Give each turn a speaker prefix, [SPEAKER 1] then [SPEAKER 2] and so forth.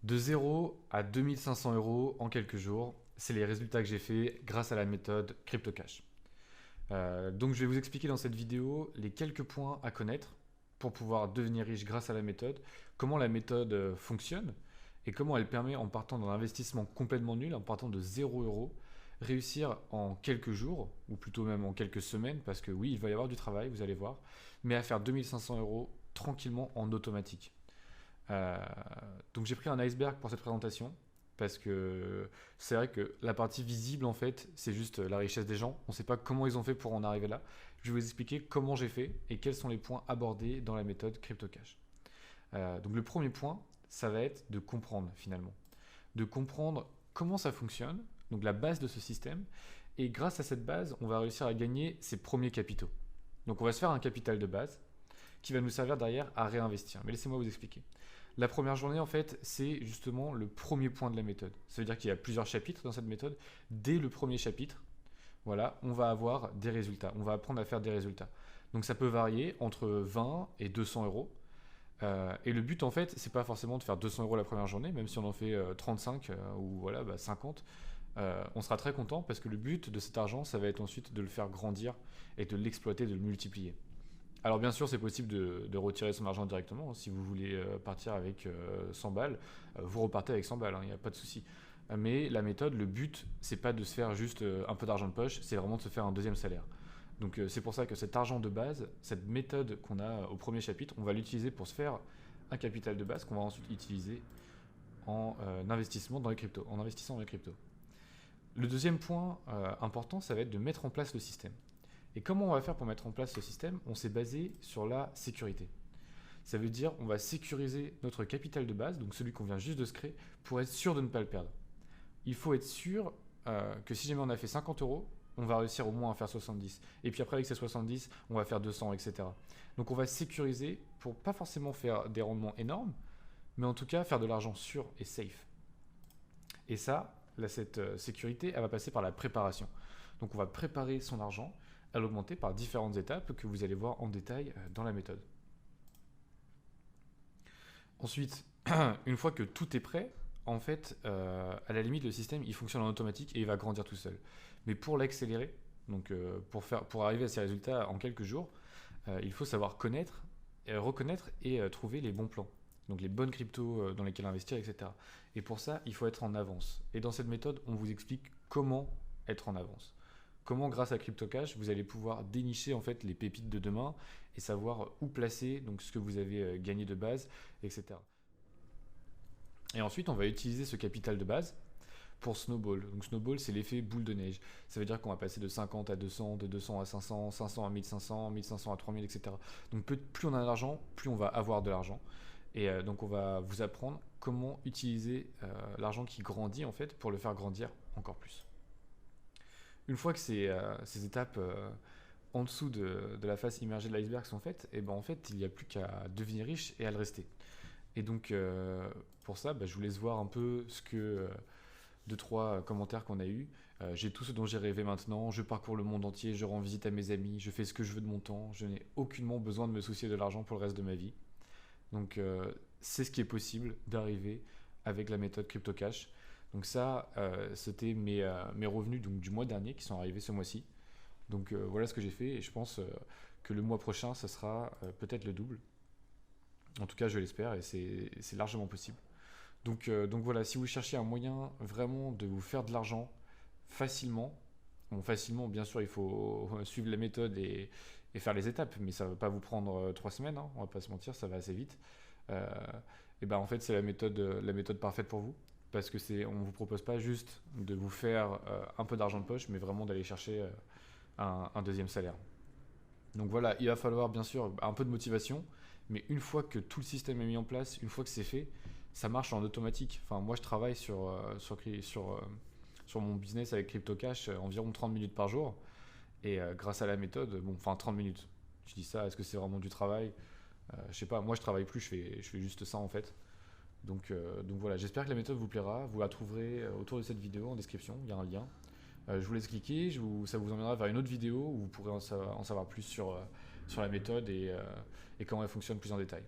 [SPEAKER 1] De 0 à 2500 euros en quelques jours, c'est les résultats que j'ai fait grâce à la méthode CryptoCash. Donc je vais vous expliquer dans cette vidéo les quelques points à connaître pour pouvoir devenir riche grâce à la méthode, comment la méthode fonctionne et comment elle permet en partant d'un investissement complètement nul, en partant de 0 euros, réussir en quelques jours, ou plutôt même en quelques semaines, parce que oui, il va y avoir du travail, vous allez voir, mais à faire 2500 euros tranquillement en automatique. Euh, donc j'ai pris un iceberg pour cette présentation parce que c'est vrai que la partie visible en fait c'est juste la richesse des gens. On ne sait pas comment ils ont fait pour en arriver là. Je vais vous expliquer comment j'ai fait et quels sont les points abordés dans la méthode CryptoCash. Donc le premier point, ça va être de comprendre finalement, de comprendre comment ça fonctionne, donc la base de ce système, et grâce à cette base, on va réussir à gagner ses premiers capitaux. Donc on va se faire un capital de base qui va nous servir derrière à réinvestir. Mais laissez-moi vous expliquer. La première journée, en fait, c'est justement le premier point de la méthode. Ça veut dire qu'il y a plusieurs chapitres dans cette méthode. Dès le premier chapitre, voilà, on va avoir des résultats. On va apprendre à faire des résultats. Donc ça peut varier entre 20 et 200 euros. Et le but, en fait, c'est pas forcément de faire 200 euros la première journée, même si on en fait 35 ou voilà, 50. On sera très content parce que le but de cet argent, ça va être ensuite de le faire grandir et de l'exploiter, de le multiplier. Alors bien sûr, c'est possible de retirer son argent directement, hein. Si vous voulez partir avec 100 balles, vous repartez avec 100 balles, il n'y a pas de souci. Mais la méthode, le but, c'est pas de se faire juste un peu d'argent de poche, c'est vraiment de se faire un deuxième salaire. Donc c'est pour ça que cet argent de base, cette méthode qu'on a au premier chapitre, on va l'utiliser pour se faire un capital de base qu'on va ensuite utiliser en investissement dans les cryptos, en investissant dans les cryptos. Le deuxième point important, ça va être de mettre en place le système. Et comment on va faire pour mettre en place ce système? On s'est basé sur la sécurité. Ça veut dire on va sécuriser notre capital de base, donc celui qu'on vient juste de se créer, pour être sûr de ne pas le perdre. Il faut être sûr que si jamais on a fait 50 euros, on va réussir au moins à faire 70. Et puis après, avec ces 70, on va faire 200, etc. Donc on va sécuriser pour pas forcément faire des rendements énormes, mais en tout cas faire de l'argent sûr et safe. Et ça, là, cette sécurité, elle va passer par la préparation. Donc on va préparer son argent à l'augmenter par différentes étapes que vous allez voir en détail dans la méthode. Ensuite, une fois que tout est prêt, en fait, à la limite, le système, il fonctionne en automatique et il va grandir tout seul. Mais pour l'accélérer, donc pour arriver à ces résultats en quelques jours, il faut savoir connaître, reconnaître et trouver les bons plans. Donc les bonnes cryptos dans lesquelles investir, etc. Et pour ça, il faut être en avance. Et dans cette méthode, on vous explique comment être en avance. Comment, grâce à CryptoCash, vous allez pouvoir dénicher en fait les pépites de demain et savoir où placer donc ce que vous avez gagné de base, etc. Et ensuite, on va utiliser ce capital de base pour Snowball. Donc Snowball, c'est l'effet boule de neige. Ça veut dire qu'on va passer de 50 à 200, de 200 à 500, 500 à 1500, 1500 à 3000, etc. Donc plus on a d'argent, plus on va avoir de l'argent. Et donc on va vous apprendre comment utiliser l'argent qui grandit en fait pour le faire grandir encore plus. Une fois que ces étapes en dessous de la face immergée de l'iceberg sont faites, et ben en fait il n'y a plus qu'à devenir riche et à le rester. Et donc pour ça, bah, je vous laisse voir un peu ce que deux trois commentaires qu'on a eu. J'ai tout ce dont j'ai rêvé maintenant. Je parcours le monde entier, je rends visite à mes amis, je fais ce que je veux de mon temps. Je n'ai aucunement besoin de me soucier de l'argent pour le reste de ma vie. Donc c'est ce qui est possible d'arriver avec la méthode CryptoCash. Donc ça, c'était mes revenus donc, du mois dernier qui sont arrivés ce mois-ci. Donc voilà ce que j'ai fait et je pense que le mois prochain, ça sera peut-être le double. En tout cas, je l'espère et c'est largement possible. Donc voilà, si vous cherchez un moyen vraiment de vous faire de l'argent facilement, bon facilement bien sûr il faut suivre la méthode et faire les étapes, mais ça ne va pas vous prendre 3 semaines, hein, on va pas se mentir, ça va assez vite. Euh, et ben en fait c'est la méthode parfaite pour vous, parce que on ne vous propose pas juste de vous faire un peu d'argent de poche, mais vraiment d'aller chercher un deuxième salaire. Donc voilà, il va falloir bien sûr un peu de motivation, mais une fois que tout le système est mis en place, une fois que c'est fait, ça marche en automatique. Enfin, moi je travaille sur mon business avec CryptoCash environ 30 minutes par jour, et grâce à la méthode, bon, enfin 30 minutes. Je dis ça, est-ce que c'est vraiment du travail? Je sais pas, moi je travaille plus, je fais juste ça en fait. Donc voilà, j'espère que la méthode vous plaira. Vous la trouverez autour de cette vidéo en description, il y a un lien. Je vous laisse cliquer, ça vous emmènera vers une autre vidéo où vous pourrez en savoir plus sur la méthode et comment elle fonctionne plus en détail.